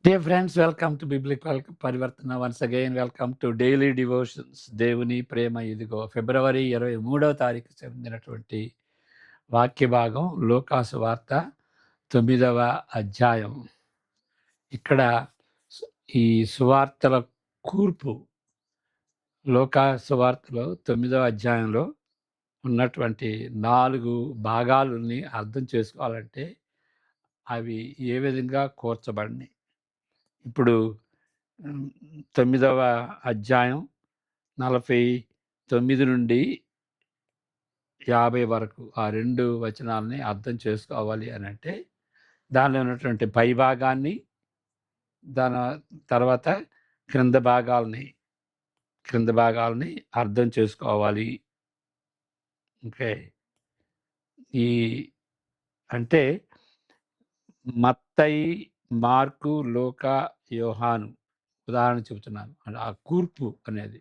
Dear friends, welcome to Biblical Parivartana. Once again, welcome to Daily Devotions. దేవుని ప్రేమ ఇదిగో ఫిబ్రవరి 23వ తారీఖు చెందినటువంటి వాక్య భాగం లూకాసు వార్త 9వ అధ్యాయం. ఇక్కడ ఈ సువార్తల కూర్పు లూకాసు వార్తలో 9వ అధ్యాయంలో ఉన్నటువంటి 4 భాగాలని అర్థం చేసుకోవాలంటే అవి ఏ విధంగా కూర్చబడినాయి. ఇప్పుడు 9వ అధ్యాయం 49 నుండి 50 వరకు ఆ 2 వచనాలని అర్థం చేసుకోవాలి అనంటే, దానిలో ఉన్నటువంటి పై భాగాన్ని, దాని తర్వాత క్రింద భాగాల్ని అర్థం చేసుకోవాలి. ఓకే. ఈ అంటే మత్తయి, మార్కు, లూకా, యోహాను ఉదాహరణ చెబుతున్నాను. ఆ కూర్పు అనేది.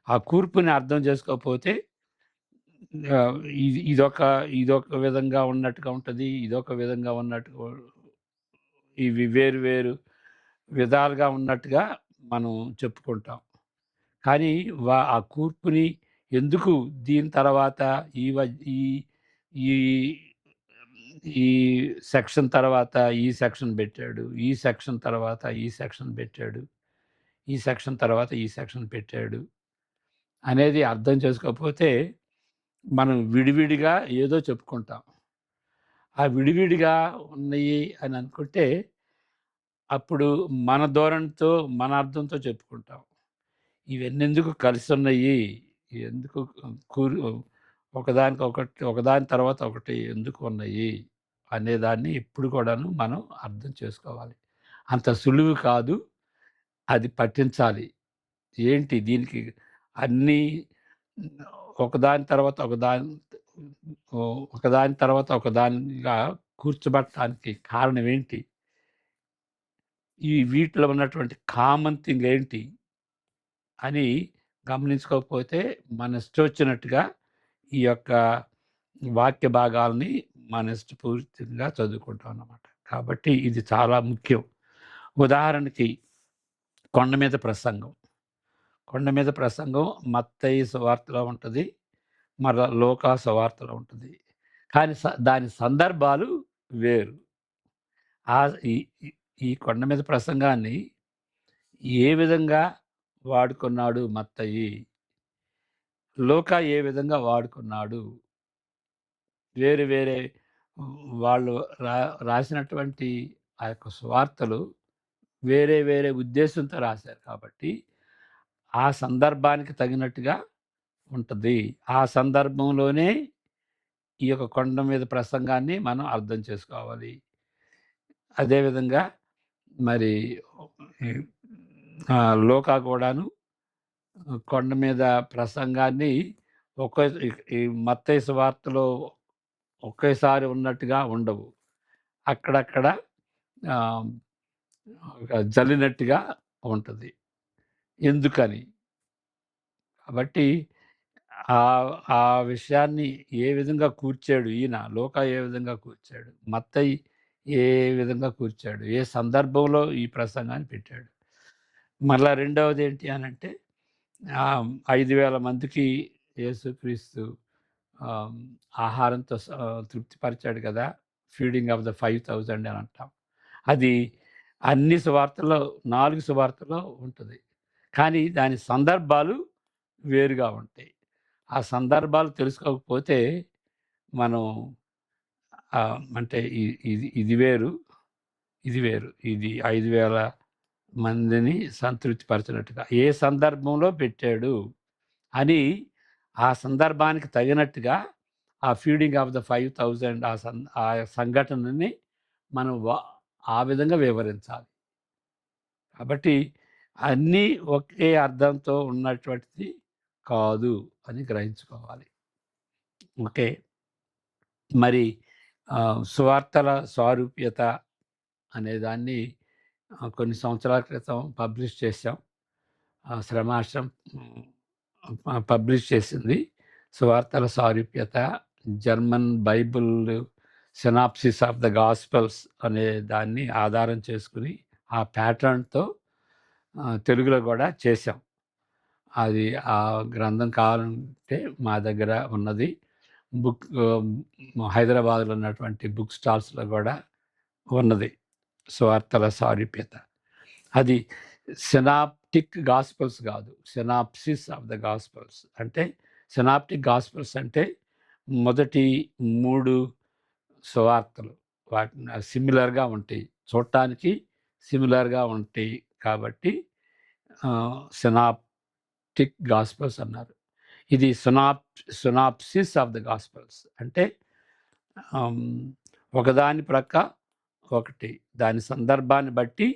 ఆ కూర్పుని అర్థం చేసుకోకపోతే ఇదొక విధంగా ఉన్నట్టుగా ఉంటది. ఇదొక విధంగా ఉన్నట్టుగా ఇవి వేరు వేరు విధాలుగా ఉన్నట్టుగా మనం చెప్పుకుంటాం. కానీ ఆ కూర్పుని ఎందుకు దీని తర్వాత ఈ వ ఈ ఈ ఈ సెక్షన్ తర్వాత ఈ సెక్షన్ పెట్టాడు. ఈ సెక్షన్ తర్వాత ఈ సెక్షన్ పెట్టాడు. ఈ సెక్షన్ తర్వాత ఈ సెక్షన్ పెట్టాడు అనేది అర్థం చేసుకోకపోతే మనం విడివిడిగా ఏదో చెప్పుకుంటాం. ఆ విడివిడిగా ఉన్నాయి అని అనుకుంటే అప్పుడు మన ధోరణితో, మన అర్థంతో చెప్పుకుంటాం. ఇవన్నెందుకు కలిసున్నాయి? ఎందుకు కూరు ఒకదాని తర్వాత ఒకటి ఎందుకు ఉన్నాయి? అనేదాన్ని ఎప్పుడు కూడాను మనం అర్థం చేసుకోవాలి. అంత సులువు కాదు. అది పట్టించాలి. ఏంటి దీనికి అన్నీ ఒకదాని తర్వాత ఒకదానిగా కూర్చోబెట్టడానికి కారణం ఏంటి? వీటిలో ఉన్నటువంటి కామన్ థింగ్ ఏంటి అని గమనించుకోకపోతే మన ఇష్టమొచ్చినట్టుగా ఈ యొక్క వాక్య భాగాల్ని మన ఇష్టపూర్తిగా చదువుకుంటాం అన్నమాట. కాబట్టి ఇది చాలా ముఖ్యం. ఉదాహరణకి కొండ మీద ప్రసంగం. కొండ మీద ప్రసంగం మత్తయి సువార్తలో ఉంటది. మరలా లూకా సువార్తలో ఉంటది. కానీ దాని సందర్భాలు వేరు. ఈ ఈ ఈ కొండ మీద ప్రసంగాన్ని ఏ విధంగా వాడుకున్నాడు మత్తయి? లూకా ఏ విధంగా వాడుకున్నాడు? వేరే వేరే వాళ్ళు రాసినటువంటి ఆ యొక్క సువార్తలు వేరే వేరే ఉద్దేశంతో రాశారు కాబట్టి ఆ సందర్భానికి తగినట్టుగా ఉంటది. ఆ సందర్భంలోనే ఈ యొక్క కొండ మీద ప్రసంగాన్ని మనం అర్థం చేసుకోవాలి. అదేవిధంగా మరి లూకా కూడాను కొండ మీద ప్రసంగాన్ని ఈ మత్తయి సువార్తలో ఒకేసారి ఉన్నట్టుగా ఉండవు. అక్కడక్కడ జల్లినట్టుగా ఉంటది. ఎందుకని? కాబట్టి ఆ విషయాన్ని ఏ విధంగా కూర్చాడు ఈయన, లూకా ఏ విధంగా కూర్చాడు, మత్తయి ఏ విధంగా కూర్చాడు, ఏ సందర్భంలో ఈ ప్రసంగాన్ని పెట్టాడు. మరలా రెండవది ఏంటి అనంటే 5,000 మందికి యేసుక్రీస్తు ఆహారంతో తృప్తిపరిచాడు కదా! ఫీడింగ్ ఆఫ్ ద 5,000 అని అంటాం. అది అన్ని సువార్తల్లో 4 సువార్తల్లో ఉంటది. కానీ దాని సందర్భాలు వేరుగా ఉంటాయి. ఆ సందర్భాలు తెలుసుకోకపోతే మనం అంటే ఇది వేరు, ఇది వేరు. ఇది 5,000 మందిని సంతృప్తిపరచినట్టుగా ఏ సందర్భంలో పెట్టాడు అని ఆ సందర్భానికి తగినట్టుగా ఆ ఫీడింగ్ ఆఫ్ ద 5,000 ఆ సంఘటనని మనం ఆ విధంగా వివరించాలి. కాబట్టి అన్నీ ఒకే అర్థంతో ఉన్నటువంటిది కాదు అని గ్రహించుకోవాలి. ఓకే. మరి సువార్తల సారూప్యత అనేదాన్ని కొన్ని సంవత్సరాల క్రితం పబ్లిష్ చేశాం. శ్రమాశ్రమం పబ్లిష్ చేసింది. సువార్తల సారూప్యత, German Bible synopsis of the gospels అనే దాన్ని ఆధారం చేసుకుని ఆ ప్యాటర్న్‌తో తెలుగులో గూడా చేశాం. అది ఆ గ్రంథం కావాలంటే మా దగ్గర ఉన్నది. హైదరాబాద్‌లో ఉన్నటువంటి బుక్ స్టాల్స్‌లో గూడా ఉన్నది. సువార్తల సారూప్యత. అది సినాప్టిక్ గాస్పెల్స్ గాదు. Synopsis of the gospels. అంటే సినాప్టిక్ గాస్పెల్స్ అంటే మొదటి 3 సువార్తలు. వాటిని సిమిలర్‌గా ఉంటాయి. చూడటానికి సిమిలర్‌గా ఉంటాయి కాబట్టి సినాప్టిక్ గాస్పెల్స్ అన్నారు. ఇది సినాప్సిస్ ఆఫ్ ద గాస్పెల్స్. అంటే ఆహ్, ఒకదాని ప్రక్క ఒకటి. దాని సందర్భాన్ని బట్టి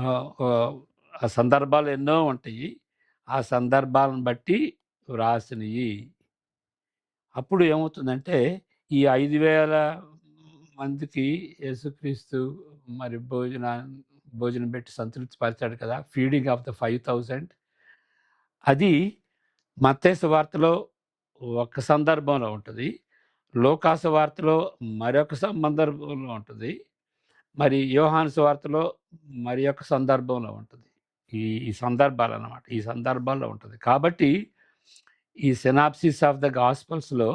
ఆహ్, ఆహ్, ఆ సందర్భాలు ఎన్నో ఉంటాయి. ఆ సందర్భాలను బట్టి వ్రాసినయి. అప్పుడు ఏమవుతుందంటే, ఈ 5,000 మందికి యేసుక్రీస్తు మరి భోజనం పెట్టి సంతృప్తి పరిచాడు కదా! ఫీడింగ్ ఆఫ్ ద 5,000 అది మత్తయి సువార్తలో ఒక సందర్భంలో ఉంటది. లూకా సువార్తలో మరొక సందర్భంలో ఉంటది. మరి యోహాను సువార్తలో మరి ఒక సందర్భంలో ఉంటది. ఈ ఈ సందర్భాలనమాట. ఈ సందర్భాల్లో ఉంటది. కాబట్టి ఈ సినాప్సిస్ ఆఫ్ ద గాస్పెల్స్‌లో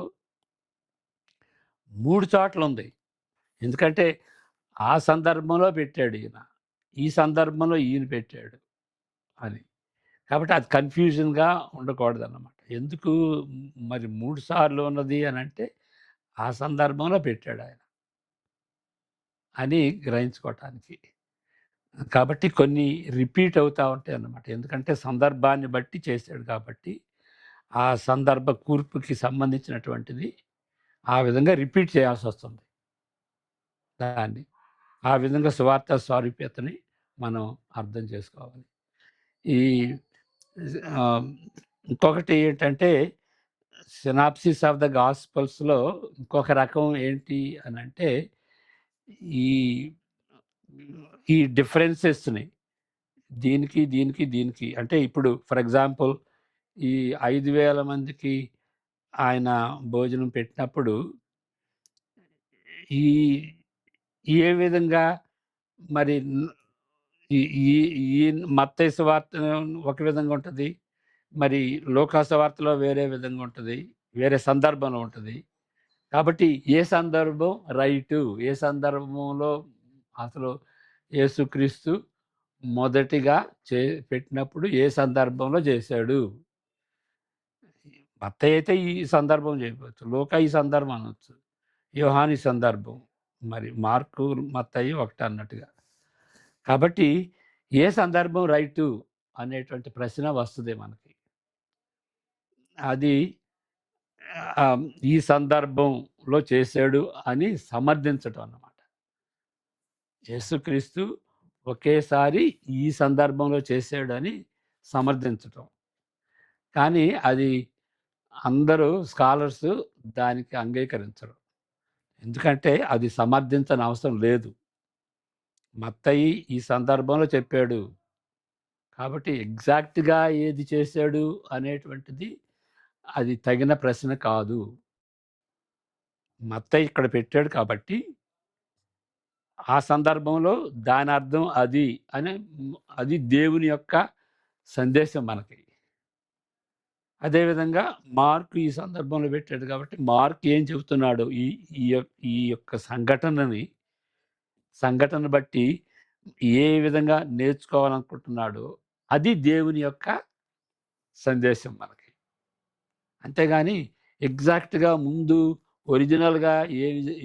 3 చోట్లుంది. ఎందుకంటే ఆ సందర్భంలో పెట్టాడు ఈయన. ఈ సందర్భంలో ఈయన పెట్టాడు అని. కాబట్టి అది కన్‌ఫ్యూజన్‌గా ఉండకూడదన్నమాట. ఎందుకు మరి 3 సార్లు ఉన్నది అనంటే, ఆ సందర్భంలో పెట్టాడాయన అని గ్రహించుకోవటానికి. కాబట్టి కొన్ని రిపీట్ అవుతా ఉంటాయన్నమాట. ఎందుకంటే సందర్భాన్ని బట్టి చేశాడు కాబట్టి, ఆ సందర్భ కూర్పుకి సంబంధించినటువంటిది ఆ విధంగా రిపీట్ చేయాల్సొస్తుంది దాన్ని. ఆ విధంగా సువార్త సారూప్యతని మనం అర్థం చేసుకోవాలి. ఈ ఆహ్, ఇంకొకటి ఏంటంటే సినాప్సిస్ ఆఫ్ ద గాస్పెల్స్‌లో ఇంకొక రకం ఏంటి అనంటే, ఈ ఈ డిఫరెన్సెస్‌ని దీనికి అంటే ఇప్పుడు ఫర్ ఎగ్జాంపుల్ ఈ 5,000 మందికి ఆయన భోజనం పెట్టినప్పుడు ఈ ఏ విధంగా మరి ఈ ఈ ఈ మత్తయి సువార్త ఒక విధంగా ఉంటది. మరి లూకా సువార్తలో వేరే విధంగా ఉంటది. వేరే సందర్భంలో ఉంటది. కాబట్టి ఏ సందర్భం రైటు? ఏ సందర్భంలో అసలు యేసుక్రీస్తు మొదటిగా చే పెట్టినప్పుడు ఏ సందర్భంలో చేశాడు? మత్తయి అయితే ఈ సందర్భం చెప్పొచ్చు. లూకా ఈ సందర్భం అనొచ్చు. యోహాను ఈ సందర్భం. మరి మార్కు, మత్తయి ఒకటన్నట్టుగా. కాబట్టి ఏ సందర్భం రైటు అనేటువంటి ప్రశ్న వస్తది మనకి. అది ఈ సందర్భంలో చేశాడు అని సమర్థించటం అన్నమాట. యేసుక్రీస్తు ఒకేసారి ఈ సందర్భంలో చేశాడని సమర్థించటం. కానీ అది అందరూ స్కాలర్స్ దానికి అంగీకరించరు. ఎందుకంటే అది సమర్థించని అవసరం లేదు. మత్తయి ఈ సందర్భంలో చెప్పాడు. కాబట్టి ఎగ్జాక్ట్‌గా ఏది చేశాడు అనేటువంటిది అది తగిన ప్రశ్న కాదు. మత్తయి ఇక్కడ పెట్టాడు కాబట్టి ఆ సందర్భంలో దాని అర్థం అది అని అది దేవుని యొక్క సందేశం మనకి. అదేవిధంగా మార్క్ ఈ సందర్భంలో పెట్టాడు కాబట్టి మార్క్ ఏం చెబుతున్నాడు ఈ ఈ యొక్క సంఘటన బట్టి ఏ విధంగా నేర్చుకోవాలనుకుంటున్నాడో అది దేవుని యొక్క సందేశం మనకి. అంతేగాని ఎగ్జాక్ట్‌గా ముందు ఒరిజినల్‌గా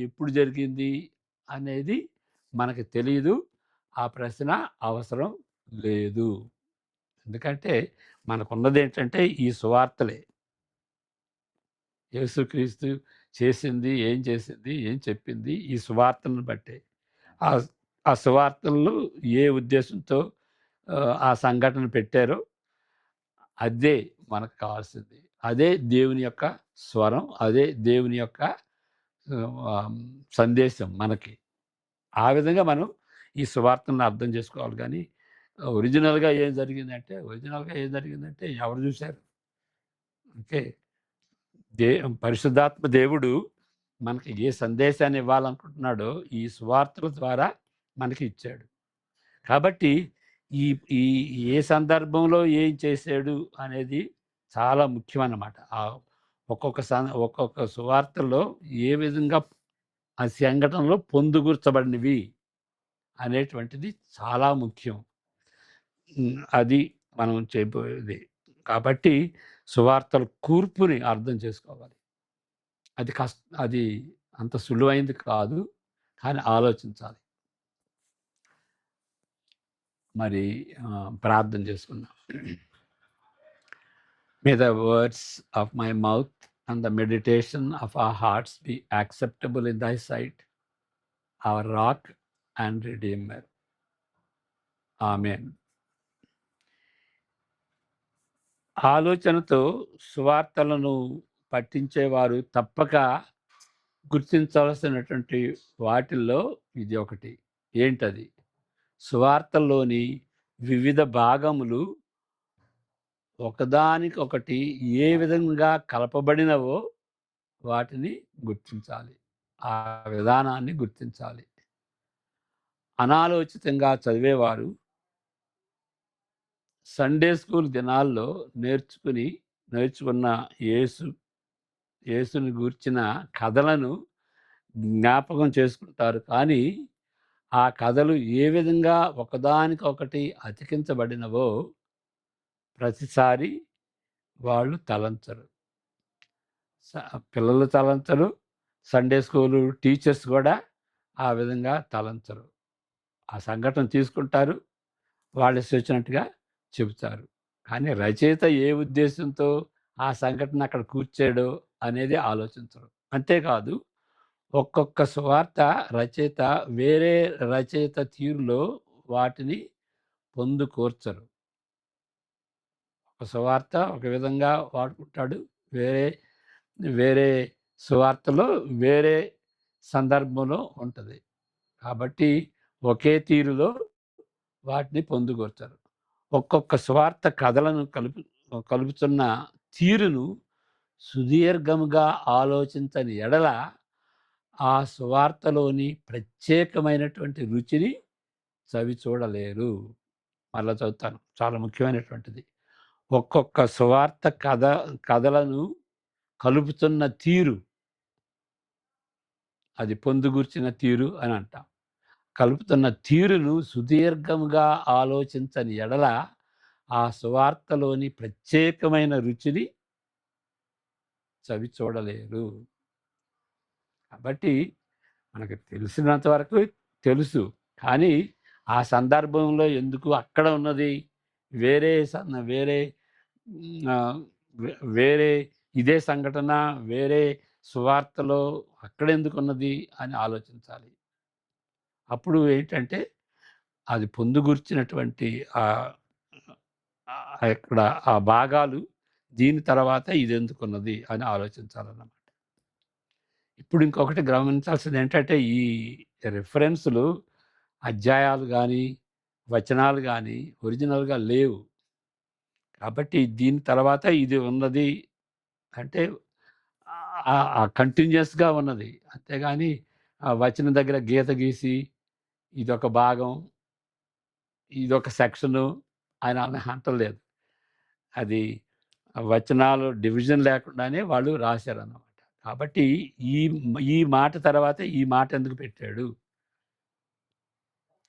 ఎప్పుడు జరిగింది అనేది మనకి తెలీదు. ఆ ప్రశ్న అవసరం లేదు. ఎందుకంటే మనకున్నదేంటంటే ఈ సువార్తలే. యేసుక్రీస్తు చేసింది, ఏం చేసింది, ఏం చెప్పింది ఈ సువార్తలను బట్టే. ఆహ్, ఆ సువార్తల్లో ఏ ఉద్దేశంతో ఆ సంఘటన పెట్టారో అదే మనకు కావాల్సింది. అదే దేవుని యొక్క స్వరం. అదే దేవుని యొక్క ఆహ్, సందేశం మనకి. ఆ విధంగా మనం ఈ సువార్తలను అర్థం చేసుకోవాలి గానీ, ఒరిజినల్‌గా ఏం జరిగిందంటే ఎవరు జూసారు? ఓకే. దే పరిశుద్ధాత్మ దేవుడు మనకి ఏ సందేశాన్ని ఇవ్వాలనుకుంటున్నాడో ఈ సువార్తల ద్వారా మనకి ఇచ్చాడు. కాబట్టి ఈ ఈ ఏ సందర్భంలో ఏం చేశాడు అనేది చాలా ముఖ్యమన్నమాట. ఒక్కొక్క సువార్తలో ఏ విధంగా ఆ సంఘటనలో పొందుగుర్చబడినవి అనేటువంటిది చాలా ముఖ్యం. అది మనం చేయబోయేది. కాబట్టి సువార్తల కూర్పుని అర్థం చేసుకోవాలి. అది అంత సులువైంది కాదు. కానీ ఆలోచించాలి. మరి ప్రార్థన చేసుకుందాం. May the words of my mouth and the meditation of our hearts be acceptable in thy sight, our rock and redeemer. Amen. ఆలోచనతో సువార్తలను పట్టించేవారు తప్పక గుర్తించవలసినటువంటి వాటిల్లో ఇది ఒకటి. ఏంటది? సువార్తల్లోని వివిధ భాగములు ఒకదానికొకటి ఏ విధంగా కలపబడినవో వాటిని గుర్తించాలి. ఆ విధానాన్ని గుర్తించాలి. అనాలోచితంగా చదివేవారు సండే స్కూల్ దినాల్లో నేర్చుకున్న యేసుని గూర్చిన కథలను జ్ఞాపకం చేసుకుంటారు. కానీ ఆ కథలు ఏ విధంగా ఒకదానికొకటి అతికించబడినవో ప్రతిసారి వాళ్ళు తలంచరు. పిల్లలు తలంచరు. సండే స్కూలు టీచర్స్ కూడా ఆ విధంగా తలంచరు. ఆ సంఘటన తీసుకుంటారు. వాళ్ళు ఇష్టమొచ్చినట్టుగా చెబుతారు. కానీ రచయిత ఏ ఉద్దేశంతో ఆ సంఘటన అక్కడ కూర్చాడో అనేది ఆలోచించరు. అంతేకాదు, ఒక్కొక్క సువార్త రచయిత వేరే రచయిత తీరులో వాటిని పొందుకోర్చరు. ఒక సువార్త ఒక విధంగా వాడుకుంటాడు. వేరే వేరే సువార్తలో వేరే సందర్భంలో ఉంటది. కాబట్టి ఒకే తీరులో వాటిని పొందుకోర్చరు. ఒక్కొక్క సువార్త కథలను కలుపుతున్న తీరును సుదీర్ఘముగా ఆలోచించని ఎడల ఆ సువార్తలోని ప్రత్యేకమైనటువంటి రుచిని చవి చూడలేరు. మరలా చదువుతాను, చాలా ముఖ్యమైనటువంటిది. ఒక్కొక్క సువార్త కథలను కలుపుతున్న తీరు, అది పొందుగూర్చిన తీరు అని అంటాం. కలుపుతున్న తీరును సుదీర్ఘముగా ఆలోచించని ఎడల ఆ సువార్తలోని ప్రత్యేకమైన రుచిని చవి చూడలేరు. కాబట్టి మనకు తెలిసినంత వరకు తెలుసు. కానీ ఆ సందర్భంలో ఎందుకు అక్కడ ఉన్నది వేరే వేరే వేరే ఇదే సంఘటన వేరే సువార్తలో అక్కడెందుకున్నది అని ఆలోచించాలి. అప్పుడు ఏంటంటే అది పొందుగూర్చినటువంటి ఇక్కడ ఆ భాగాలు దీని తర్వాత ఇదెందుకున్నది అని ఆలోచించాలన్నమాట. ఇప్పుడు ఇంకొకటి గమనించాల్సింది ఏంటంటే ఈ రిఫరెన్సులు అధ్యాయాలు కానీ వచనాలు కానీ ఒరిజినల్గా లేవు. కాబట్టి దీని తర్వాత ఇది ఉన్నది అంటే కంటిన్యూస్గా ఉన్నది. అంతేగాని ఆ వచనం దగ్గర గీత గీసి ఇదొక భాగం ఇదొక సెక్షను అని అంటలేదు. అది వచనాలు డివిజన్ లేకుండానే వాళ్ళు రాశారన్నమాట. కాబట్టి ఈ ఈ మాట తర్వాత ఈ మాట ఎందుకు పెట్టాడు,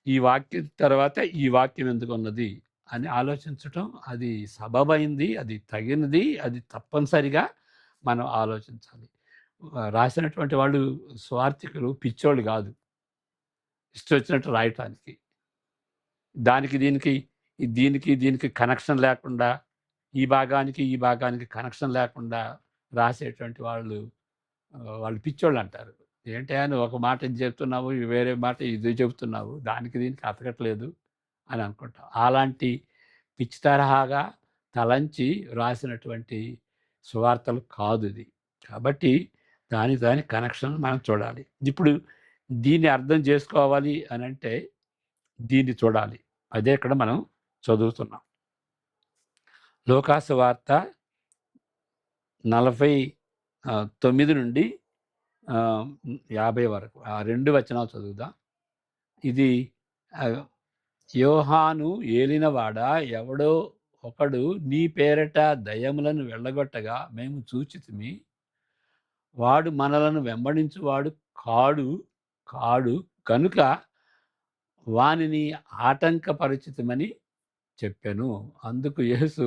ఈ వాక్యం తర్వాత ఈ వాక్యం ఎందుకు ఉన్నది అని ఆలోచించటం అది సబబైంది, అది తగినది, అది తప్పనిసరిగా మనం ఆలోచించాలి. రాసినటువంటి వాళ్ళు స్వార్థికులు పిచ్చోళ్ళు కాదు, ఇష్టం వచ్చినట్టు రాయటానికి. దానికి దీనికి కనెక్షన్ లేకుండా ఈ భాగానికి కనెక్షన్ లేకుండా రాసేటువంటి వాళ్ళు పిచ్చోళ్ళు అంటారు. ఏంటి అని ఒక మాట ఇది చెప్తున్నావు, వేరే మాట ఇది చెబుతున్నావు, దీనికి అతకట్లేదు అని అనుకుంటాం. అలాంటి పిచ్చి తరహాగా తలంచి రాసినటువంటి సువార్తలు కాదు ఇది. కాబట్టి దాని కనెక్షన్ మనం చూడాలి. ఇప్పుడు దీన్ని అర్థం చేసుకోవాలి అని అంటే దీన్ని చూడాలి. అదే ఇక్కడ మనం చదువుతున్నాం. లోకాసు వార్త 49 నుండి 50 వరకు ఆ 2 వచనాలు చదువుదాం. ఇది యోహాను ఏలినవాడా, ఎవడో ఒకడు నీ పేరట దయ్యములను వెళ్ళగొట్టగా మేము చూచితిమి. వాడు మనలను వెంబడించువాడు కాడు కాడు కనుక వానిని ఆటంకపరచితిమని చెప్పెను. అందుకు యేసు,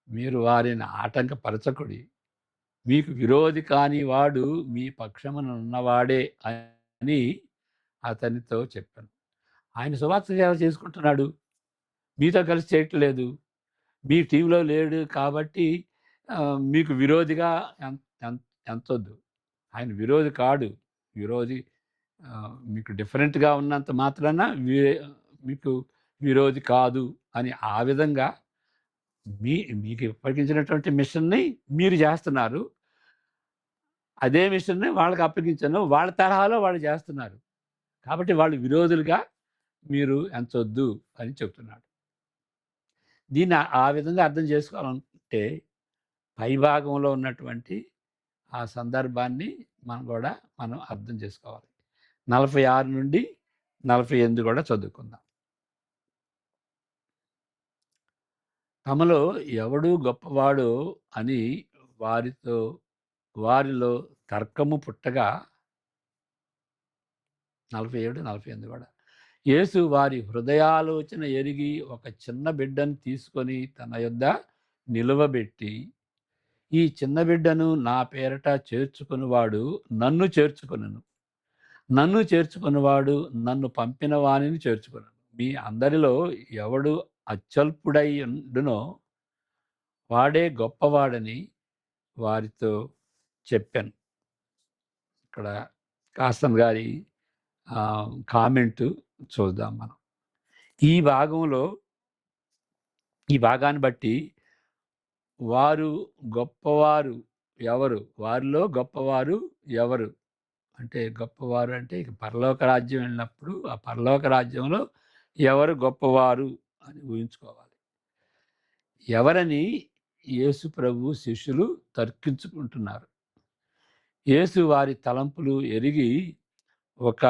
మీరు వారిని ఆటంకపరచకుడి. మీకు విరోధి కాని వాడు మీ పక్షమునున్నవాడే అని అతనితో చెప్పాను. ఆయన సువార్త సేవ చేసుకుంటున్నాడు. మీతో కలిసి చేయట్లేదు. మీ టీంలో లేడు కాబట్టి మీకు విరోధిగా ఎం ఎం ఎంచొద్దు. ఆయన విరోధి కాడు. విరోధి మీకు డిఫరెంట్‌గా ఉన్నంత మాత్రాన మీకు విరోధి కాదు అని ఆ విధంగా మీ మీకు అప్పగించినటువంటి మిషన్‌ని మీరు చేస్తున్నారు. అదే మిషన్‌ని వాళ్ళకి అప్పగించాను. వాళ్ళ తరహాలో వాళ్ళు చేస్తున్నారు. కాబట్టి వాళ్ళు విరోధులుగా మీరు ఎంచొద్దు అని చెప్తున్నాడు. దీన్ని ఆ విధంగా అర్థం చేసుకోవాలంటే పైభాగంలో ఉన్నటువంటి ఆ సందర్భాన్ని మనం అర్థం చేసుకోవాలి. 46 నుండి 48 కూడా చదువుకుందాం. తమలో ఎవడు గొప్పవాడో అని వారిలో తర్కము పుట్టగా 47, 48 కూడా. యేసు వారి హృదయాలోచన ఎరిగి ఒక చిన్న బిడ్డను తీసుకొని తన యొద్ద నిలువబెట్టి, ఈ చిన్న బిడ్డను నా పేరట చేర్చుకునివాడు నన్ను చేర్చుకొనును. నన్ను చేర్చుకునివాడు నన్ను పంపిన వానిని చేర్చుకొనును. మీ అందరిలో ఎవడు అత్యల్పుడై ఉండునో వాడే గొప్పవాడని వారితో చెప్పాను. ఇక్కడ కాసన్ గారి కామెంటు చూద్దాం మనం. ఈ భాగాన్ని బట్టి వారు గొప్పవారు ఎవరు? వారిలో గొప్పవారు ఎవరు? అంటే గొప్పవారు అంటే ఇక పరలోక రాజ్యం వెళ్ళినప్పుడు ఆ పరలోక రాజ్యంలో ఎవరు గొప్పవారు అని ఊహించుకోవాలి. ఎవరని యేసు ప్రభు శిష్యులు తర్కించుకుంటున్నారు. యేసు వారి తలంపులు ఎరిగి ఒక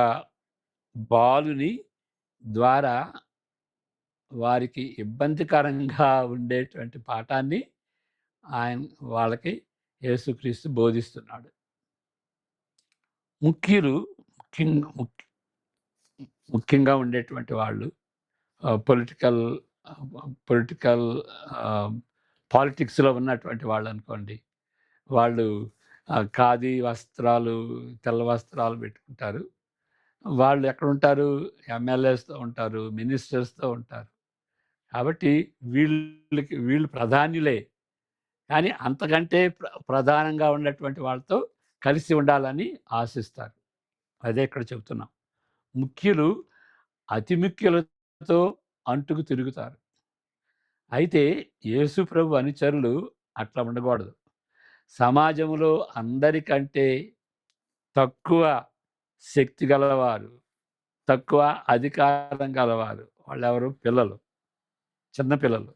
బాలుని ద్వారా వారికి ఇబ్బందికరంగా ఉండేటువంటి పాఠాన్ని ఆయన వాళ్ళకి యేసుక్రీస్తు బోధిస్తున్నాడు. ముఖ్యులు ముఖ్యంగా ఉండేటువంటి వాళ్ళు పొలిటికల్ పొలిటికల్ పాలిటిక్స్‌లో ఉన్నటువంటి వాళ్ళనుకోండి. వాళ్ళు ఖాదీ వస్త్రాలు, తెల్ల వస్త్రాలు పెట్టుకుంటారు. వాళ్ళు ఎక్కడుంటారు? ఎమ్మెల్యేస్‌తో ఉంటారు, మినిస్టర్స్‌తో ఉంటారు. కాబట్టి వీళ్ళు ప్రధానులే. కానీ అంతకంటే ప్రధానంగా ఉన్నటువంటి వాళ్ళతో కలిసి ఉండాలని ఆశిస్తారు. అదే ఇక్కడ చెప్తున్నాం. ముఖ్యులు అతి ముఖ్యులతో అంటుకు తిరుగుతారు. అయితే యేసు ప్రభు అనుచరులు అట్లా ఉండకూడదు. సమాజంలో అందరికంటే తక్కువ శక్తి గలవారు, తక్కువ అధికారం గలవారు వాళ్ళెవరు? పిల్లలు, చిన్న పిల్లలు.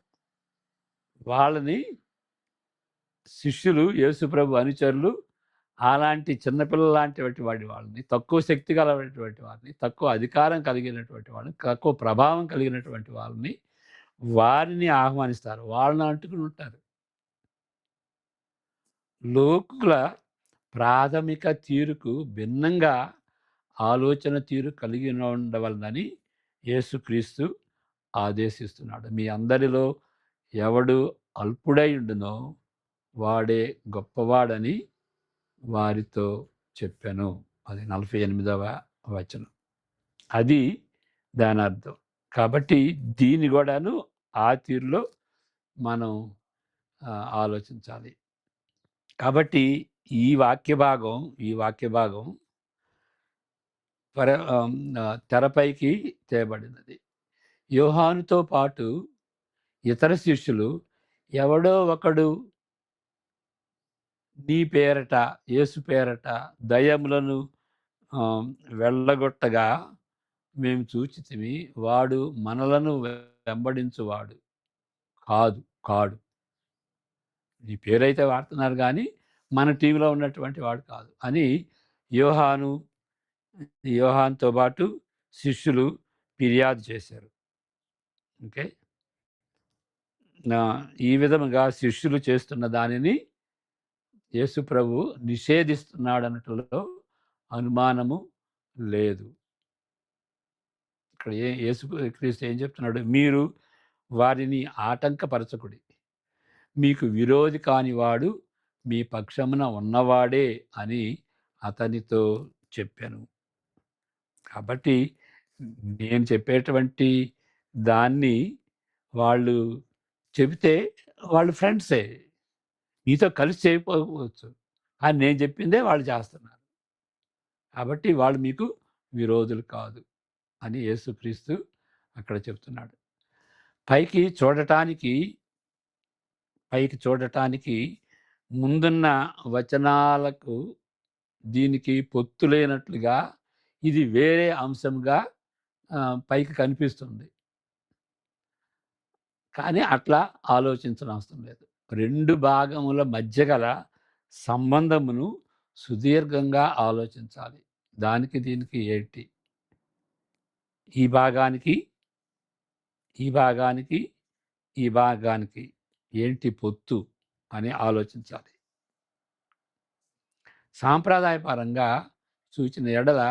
వాళ్ళని శిష్యులు, యేసుప్రభు అనుచరులు అలాంటి చిన్నపిల్లల లాంటి వాళ్ళని, తక్కువ శక్తి గలటువంటి వారిని, తక్కువ అధికారం కలిగినటువంటి వాళ్ళని, తక్కువ ప్రభావం కలిగినటువంటి వారిని ఆహ్వానిస్తారు. వాళ్ళని అంటుకుని ఉంటారు. లోకుల ప్రాథమిక తీరుకు భిన్నంగా ఆలోచన తీరు కలిగి ఉండవలనని యేసుక్రీస్తు ఆదేశిస్తున్నాడు. మీ అందరిలో ఎవడు అల్పుడై ఉండునో వాడే గొప్పవాడని వారితో చెప్పాను. అది 48వ వచనం. అది దాని అర్థం. కాబట్టి దీన్ని కూడాను ఆ తీరులో మనం ఆలోచించాలి. కాబట్టి ఈ వాక్య భాగం తెరపైకి తేబడినది. యోహానుతో పాటు ఇతర శిష్యులు ఎవడో ఒకడు నీ పేరట, యేసు పేరట దయ్యములను వెళ్ళగొట్టగా మేము చూచితిమి. వాడు మనలను వెంబడించువాడు కాడు. నీ పేరైతే వాడుతున్నారు కానీ మన టీంలో ఉన్నటువంటి వాడు కాదు అని యోహానుతో పాటు శిష్యులు ఫిర్యాదు చేశారు. ఓకే. ఈ విధముగా శిష్యులు చేస్తున్న దానిని యేసు ప్రభువు నిషేధిస్తున్నాడనటంలో అనుమానము లేదు. ఇక్కడ యేసు క్రీస్తు ఏం చెప్తున్నాడు? మీరు వారిని ఆటంకపరచకుడి. మీకు విరోధి కానివాడు మీ పక్షమున ఉన్నవాడే అని అతనితో చెప్పాను. కాబట్టి నేను చెప్పేటువంటి దాన్ని వాళ్ళు చెబితే వాళ్ళు ఫ్రెండ్సే. నీతో కలిసి చేయకపోవచ్చు. కానీ నేను చెప్పిందే వాళ్ళు చేస్తున్నారు. కాబట్టి వాళ్ళు మీకు విరోధులు కాదు అని యేసుక్రీస్తు అక్కడ చెప్తున్నాడు. పైకి చూడటానికి పైకి చూడటానికి ముందున్న వచనాలకు దీనికి పొత్తు లేనట్లుగా ఇది వేరే అంశంగా పైకి కనిపిస్తుంది. కానీ అట్లా ఆలోచించనవసరం లేదు. 2 భాగముల మధ్య గల సంబంధమును సుదీర్ఘంగా ఆలోచించాలి. దానికి దీనికి ఏంటి? ఈ భాగానికి, ఈ భాగానికి, ఈ భాగానికి ఏంటి పొత్తు అని ఆలోచించాలి. సాంప్రదాయపరంగా సూచిన ఎడల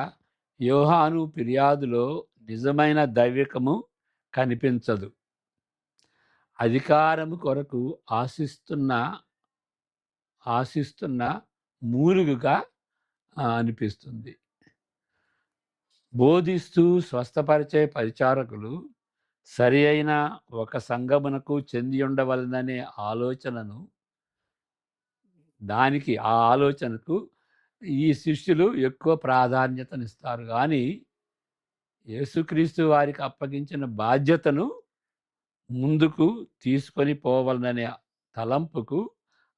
యోహాను ఫిర్యాదులో నిజమైన దైవికము కనిపించదు. అధికారము కొరకు ఆశిస్తున్న మూలుగుగా అనిపిస్తుంది. బోధిస్తూ స్వస్థపరిచే పరిచారకులు సరి అయిన ఒక సంఘమునకు చెంది ఉండవలననే ఆలోచనను ఆ ఆలోచనకు ఈ శిష్యులు ఎక్కువ ప్రాధాన్యతనిస్తారు. కానీ యేసుక్రీస్తు వారికి అప్పగించిన బాధ్యతను ముందుకు తీసుకొని పోవాలనే తలంపుకు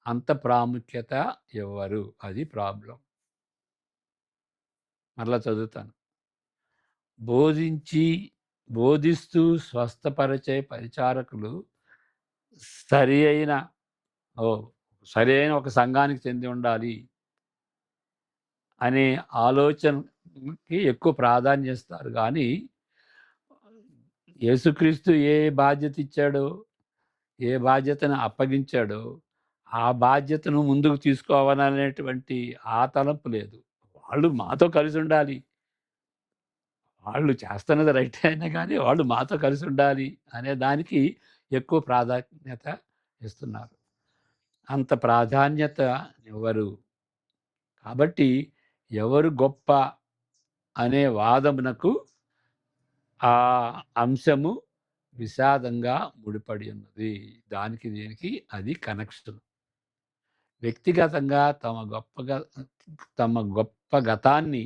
అంత ప్రాముఖ్యత ఇవ్వరు. అది ప్రాబ్లం. మరలా చదువుతాను. బోధిస్తూ స్వస్థపరిచే పరిచారకులు సరి అయిన ఒక సంఘానికి చెంది ఉండాలి అనే ఆలోచనకి ఎక్కువ ప్రాధాన్యత ఇస్తారు. కానీ యేసుక్రీస్తు ఏ బాధ్యత ఇచ్చాడో, ఏ బాధ్యతను అప్పగించాడో ఆ బాధ్యతను ముందుకు తీసుకోవాలనేటువంటి ఆ తలంపు లేదు. వాళ్ళు మాతో కలిసి ఉండాలి. వాళ్ళు చేస్తున్నది రైటే అయినా కానీ వాళ్ళు మాతో కలిసి ఉండాలి అనే దానికి ఎక్కువ ప్రాధాన్యత ఇస్తున్నారు. అంత ప్రాధాన్యత ఇవ్వరు. కాబట్టి ఎవరు గొప్ప అనే వాదమునకు ఆ అంశము విషాదంగా ముడిపడి ఉన్నది. దానికి దీనికి అది కనెక్షన్. వ్యక్తిగతంగా తమ గొప్ప గతాన్ని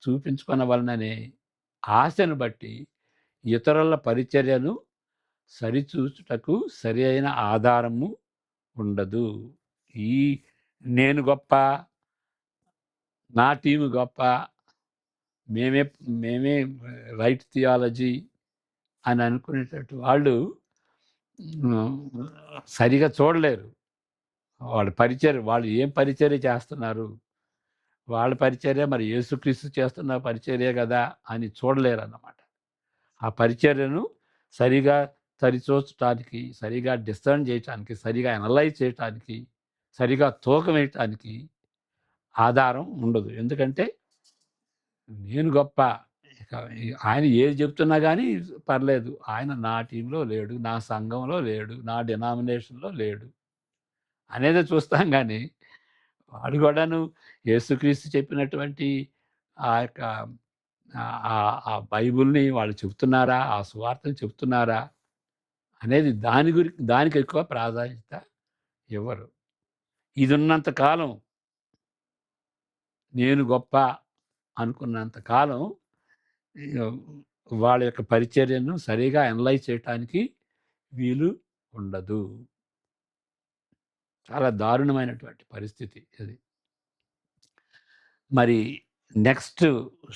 చూపించుకొనవలననే ఆశను బట్టి ఇతరుల పరిచర్యను సరిచూచుటకు సరి అయిన ఆధారము ఉండదు. ఈ నేను గొప్ప, నా టీము గొప్ప, మేమే రైట్ థియాలజీ అని అనుకునేటట్టు వాళ్ళు సరిగా చూడలేరు. వాళ్ళు ఏం పరిచర్య చేస్తున్నారు, వాళ్ళ పరిచర్య మరి యేసుక్రీస్తు చేస్తున్న పరిచర్య కదా అని చూడలేరన్నమాట. ఆ పరిచర్యను సరిగా సరిచూచటానికి, సరిగా డిస్సర్న్ చేయటానికి, సరిగా అనలైజ్ చేయటానికి, సరిగా తూకం వేయటానికి ఆధారం ఉండదు. ఎందుకంటే నేను గొప్ప, ఆయన ఏది చెప్తున్నా కానీ పర్లేదు, ఆయన నా టీంలో లేడు, నా సంఘంలో లేడు, నా డినామినేషన్లో లేడు అనేది చూస్తాం. కానీ వాడు కూడాను యేసుక్రీస్తు చెప్పినటువంటి ఆ యొక్క ఆ బైబిల్ని వాళ్ళు చెప్తున్నారా, ఆ సువార్తను చెప్తున్నారా అనేది దానికి ఎక్కువ ప్రాధాన్యత ఇవ్వరు. ఇది ఉన్నంత కాలం, నేను గొప్ప అనుకున్నంత కాలం వాళ్ళ యొక్క పరిచర్యను సరిగా అనలైజ్ చేయటానికి వీలు ఉండదు. చాలా దారుణమైనటువంటి పరిస్థితి అది. మరి నెక్స్ట్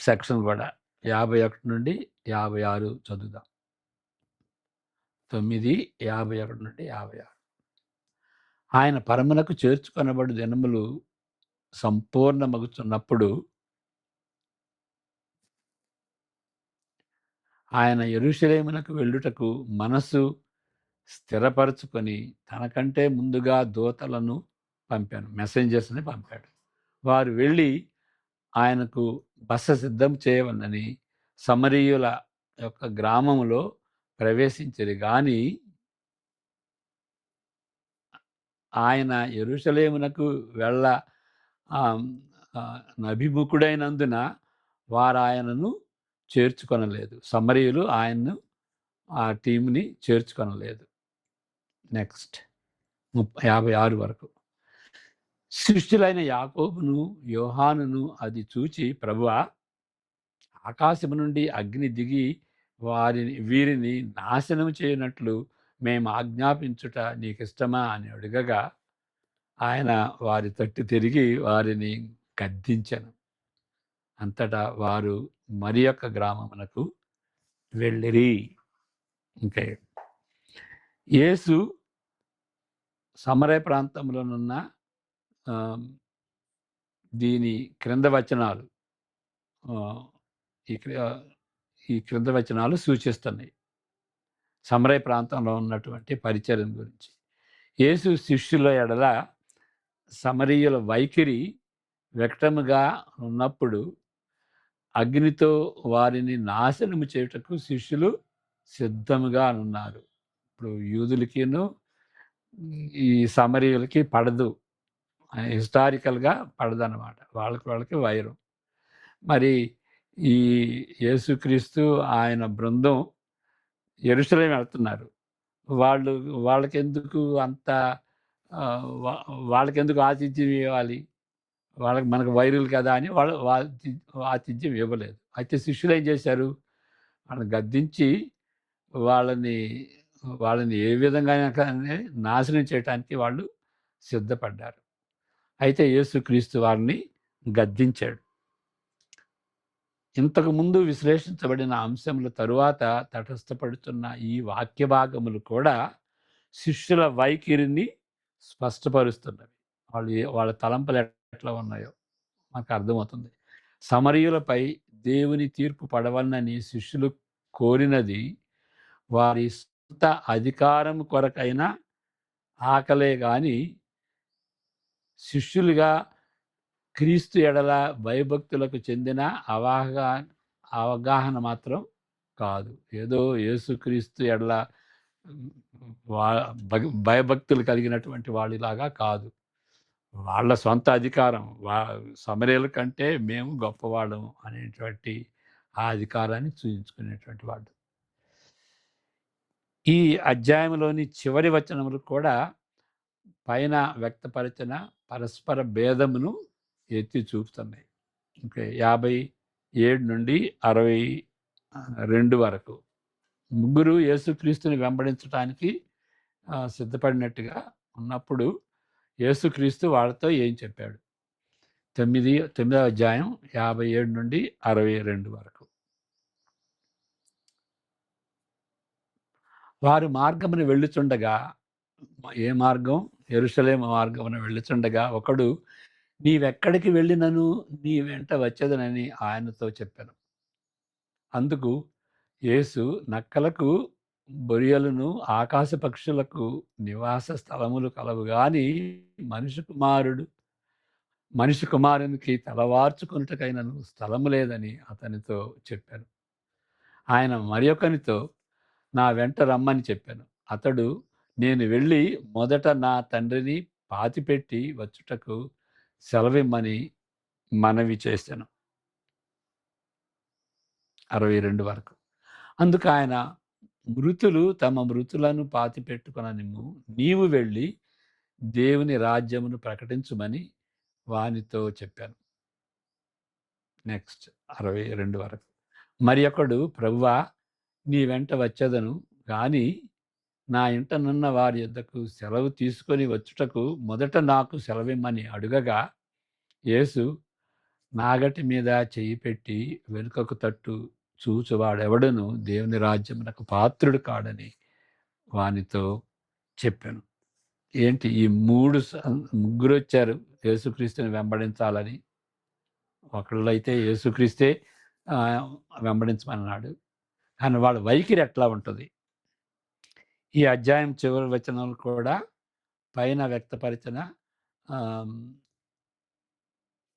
సెక్షన్ కూడా 51 నుండి 56 చదువుదాం. 9:51 నుండి 56. ఆయన పరమునకు చేర్చుకొనబడు దినములు సంపూర్ణమగుచున్నప్పుడు ఆయన యెరూషలేమునకు వెళ్ళుటకు మనస్సు స్థిరపరచుకొని తనకంటే ముందుగా దూతలను పంపాను, మెసెంజర్స్ని పంపాడు. వారు వెళ్ళి ఆయనకు బస సిద్ధం చేయవలనని సమరీయుల యొక్క గ్రామములో ప్రవేశించిరి గాని ఆయన యెరూషలేమునకు వెళ్ళ అభిముఖుడైనందున వారాయనను చేర్చుకొనలేదు. సమరీయులు ఆయన్ను ఆ టీంని చేర్చుకొనలేదు. నెక్స్ట్ 56 వరకు. శిష్యులైన యాకోబును యోహానును అది చూచి, ప్రభువా, ఆకాశము నుండి అగ్ని దిగి వీరిని నాశనం చేయనట్లు మేము ఆజ్ఞాపించుట నీకిష్టమా అని అడుగగా, ఆయన వారి తట్టు తిరిగి వారిని గద్దించెను. అంతటా వారు మరి యొక్క గ్రామమునకు వెళ్ళిరి. ఇంకా యేసు సమరయ ప్రాంతంలోనున్న దీని క్రింద వచనాలు ఈ క్రింద వచనాలు సూచిస్తున్నాయి సమరయ ప్రాంతంలో ఉన్నటువంటి పరిచర్య గురించి. యేసు శిష్యుల ఎడల సమరీయుల వైఖరి వ్యక్తముగా ఉన్నప్పుడు అగ్నితో వారిని నాశనము చేయుటకు శిష్యులు సిద్ధముగా ఉన్నారు. ఇప్పుడు యూదులకిను ఈ సమరీయులకి పడదు, హిస్టారికల్గా పడదన్నమాట. వాళ్ళకి వైరం. మరి ఈ యేసుక్రీస్తు ఆయన బృందం యెరూషలేము వెళ్తున్నారు. వాళ్ళకెందుకు అంత వాళ్ళకెందుకు ఆతిథ్యం ఇవ్వాలి, మనకు వైరులు కదా అని వాళ్ళు ఆతిథ్యం ఇవ్వలేదు. అయితే శిష్యులు ఏం చేశారు, వాళ్ళని గద్దించి వాళ్ళని ఏ విధంగా నాశనం చేయటానికి వాళ్ళు సిద్ధపడ్డారు. అయితే యేసుక్రీస్తు వారిని గద్దించాడు. ఇంతకుముందు విశ్లేషించబడిన అంశముల తరువాత తటస్థపడుతున్న ఈ వాక్య భాగములు కూడా శిష్యుల వైఖరిని స్పష్టపరుస్తున్నవి. వాళ్ళ తలంపులు ఎట్లా ఉన్నాయో మనకు అర్థమవుతుంది. సమరీయులపై దేవుని తీర్పు పడవలనని శిష్యులు కోరినది వారి సొంత అధికారం కొరకైన ఆకలే గాని శిష్యులుగా క్రీస్తు ఎడల భయభక్తులకు చెందిన అవగాహన మాత్రం కాదు. ఏదో యేసుక్రీస్తు ఎడల భయభక్తులు కలిగినటువంటి వాళ్ళలాగా కాదు. వాళ్ళ సొంత అధికారం, సమరీయుల కంటే మేము గొప్పవాళ్ళం అనేటువంటి ఆ అధికారాన్ని చూపించుకునేటువంటి వాళ్ళు. ఈ అధ్యాయంలోని చివరి వచనములు కూడా పైన వ్యక్తపరిచిన పరస్పర భేదమును ఎత్తి చూపుతున్నాయి. ఓకే, 57 నుండి 62 వరకు. ముగ్గురు యేసుక్రీస్తుని వెంబడించడానికి సిద్ధపడినట్టుగా ఉన్నప్పుడు యేసుక్రీస్తు వాళ్ళతో ఏం చెప్పాడు? 9వ అధ్యాయం 57 నుండి 62 వరకు. వారు మార్గమును వెళ్ళుచుండగా, ఏ మార్గం? యెరూషలేము మార్గమున వెళ్ళుచుండగా ఒకడు, నీవెక్కడికి వెళ్ళినను నీ వెంట వచ్చేదనని ఆయనతో చెప్పాను. అందుకు యేసు, నక్కలకు బొరియలును ఆకాశ పక్షులకు నివాస స్థలములు కలవు గాని మనిషి కుమారునికి తలవార్చుకున్నటకైనను స్థలము లేదని అతనితో చెప్పాను. ఆయన మరి ఒకనితో, నా వెంట రమ్మని చెప్పాను. అతడు, నేను వెళ్ళి మొదట నా తండ్రిని పాతిపెట్టి వచ్చుటకు సెలవిమ్మని మనవి చేశాను. 62 వరకు. అందుకు ఆయన, మృతులు తమ మృతులను పాతిపెట్టుకొననిమ్ము, నీవు వెళ్ళి దేవుని రాజ్యమును ప్రకటించుమని వానితో చెప్పాను. నెక్స్ట్ 62 వరకు. మరి ఒకడు, ప్రభువా, నీ వెంట వచ్చేదను గాని నా ఇంటనున్న వారి యొద్దకు సెలవు తీసుకొని వచ్చుటకు మొదట నాకు సెలవిమ్మని అడుగగా, యేసు నాగటి మీద చెయ్యి పెట్టి వెనుకకు తట్టు చూచువాడెవడను దేవుని రాజ్యమునకు పాత్రుడు కాడని వానితో చెప్పాను. ఏంటి ఈ ముగ్గురు వచ్చారు యేసుక్రీస్తుని వెంబడించాలని. ఒకళ్ళైతే యేసుక్రీస్తే వెంబడించమన్నాడు, కానీ వాళ్ళ వైఖరి ఎట్లా ఉంటుంది? ఈ అధ్యాయం చివరి వచనాలు కూడా పైన వ్యక్తపరిచిన ఆమ్,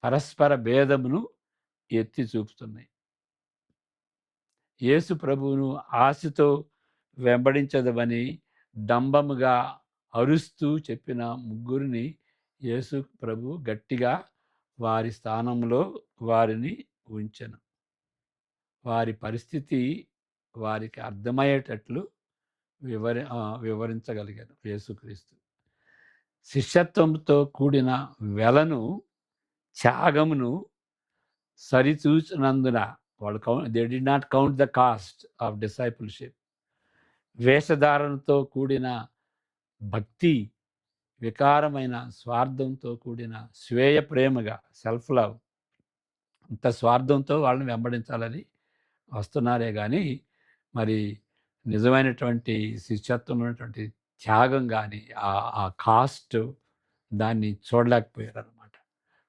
పరస్పర భేదమును ఎత్తి చూపుతున్నాయి. యేసు ప్రభువును ఆశతో వెంబడించదవని డంబముగా అరుస్తూ చెప్పిన ముగ్గురిని యేసు ప్రభు గట్టిగా వారి స్థానంలో వారిని ఉంచెను. వారి పరిస్థితి వారికి అర్థమయ్యేటట్లు వివరించగలిగాను యేసుక్రీస్తు. శిష్యత్వంతో కూడిన వెలను, త్యాగమును సరిచూచినందున వాళ్ళు they did not count the cost of discipleship. వేషధారణతో కూడిన భక్తి, వికారమైన స్వార్థంతో కూడిన స్వేయ ప్రేమగా, సెల్ఫ్ లవ్, అంత స్వార్థంతో వాళ్ళని వెంబడించాలని వస్తున్నారే కానీ మరి నిజమైనటువంటి శిష్యత్వంలో ఉన్నటువంటి త్యాగం కానీ ఆ కాస్ట్ దాన్ని చూడలేకపోయారు అనమాట.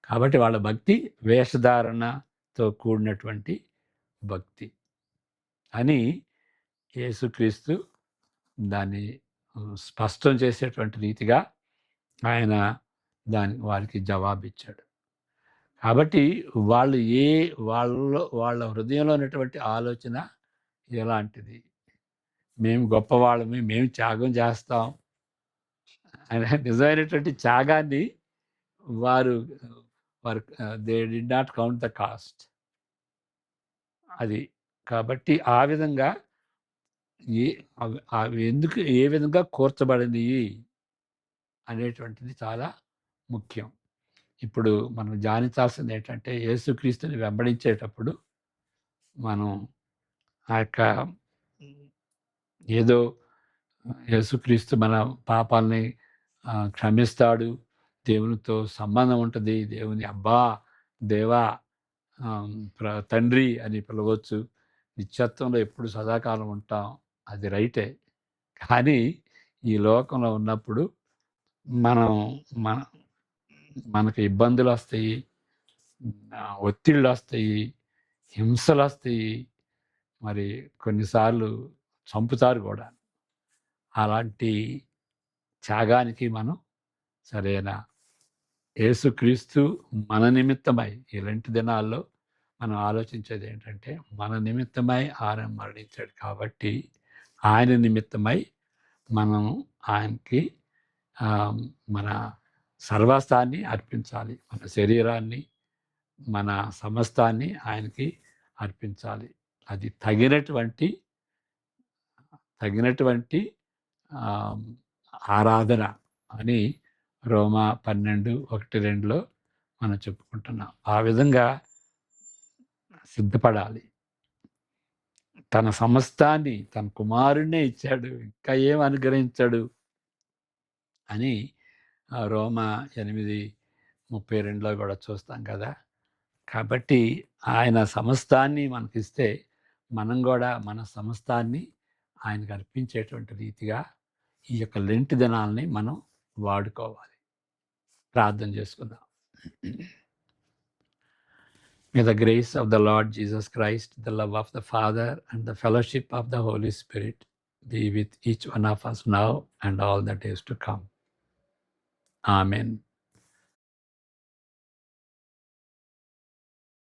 కాబట్టి వాళ్ళ భక్తి వేషధారణతో కూడినటువంటి భక్తి అని యేసుక్రీస్తు దాన్ని స్పష్టం చేసేటువంటి రీతిగా ఆయన వారికి జవాబిచ్చాడు. కాబట్టి వాళ్ళు వాళ్ళ హృదయంలో ఉన్నటువంటి ఆలోచన ఎలాంటిది? మేము గొప్పవాళ్ళమి, మేము త్యాగం చేస్తాం అనే నిజమైనటువంటి త్యాగాన్ని వారు they did not count the cost. అది కాబట్టి ఆ విధంగా అవి ఎందుకు ఏ విధంగా కూర్చబడినవి అనేటువంటిది చాలా ముఖ్యం. ఇప్పుడు మనం ధ్యానించాల్సింది ఏంటంటే యేసుక్రీస్తుని వెంబడించేటప్పుడు మనం ఆ యొక్క ఏదో యేసుక్రీస్తు మన పాపాలని క్షమిస్తాడు, దేవునితో సంబంధం ఉంటుంది, దేవుని అబ్బా, దేవా, తండ్రి అని పిలవచ్చు, నిత్యత్వంలో ఎప్పుడు సదాకాలం ఉంటాం, అది రైటే. కానీ ఈ లోకంలో ఉన్నప్పుడు మనకు ఇబ్బందులు వస్తాయి, ఒత్తిళ్ళు వస్తాయి, హింసలు వస్తాయి, మరి కొన్నిసార్లు చంపుతారు కూడా. అలాంటి త్యాగానికి మనం సరైన యేసుక్రీస్తు మన నిమిత్తమై ఇలాంటి దినాల్లో మనం ఆలోచించేది ఏంటంటే మన నిమిత్తమై ఆయన మరణించాడు కాబట్టి ఆయన నిమిత్తమై మనం ఆయనకి మన సర్వస్వాన్ని అర్పించాలి, మన శరీరాన్ని, మన సమస్తాన్ని ఆయనకి అర్పించాలి. అది తగినటువంటి ఆరాధన అని రోమా 12:1-2లో మనం చెప్పుకుంటున్నాం. ఆ విధంగా సిద్ధపడాలి. తన సమస్తాన్ని తన కుమారుణ్ణే ఇచ్చాడు, ఇంకా ఏం అనుగ్రహించాడు అని రోమా 8:32లో కూడా చూస్తాం కదా. కాబట్టి ఆయన సమస్తాన్ని మనకిస్తే మనం కూడా మన సమస్తాన్ని ఆయనకు అర్పించేటువంటి రీతిగా ఈ యొక్క లెంట్ దినాలని మనం వాడుకోవాలి. ప్రార్థన చేసుకుందాం. May the grace of the Lord Jesus Christ, the love of the Father, and the fellowship of the Holy Spirit be with each one of us now and all the days to come. Amen.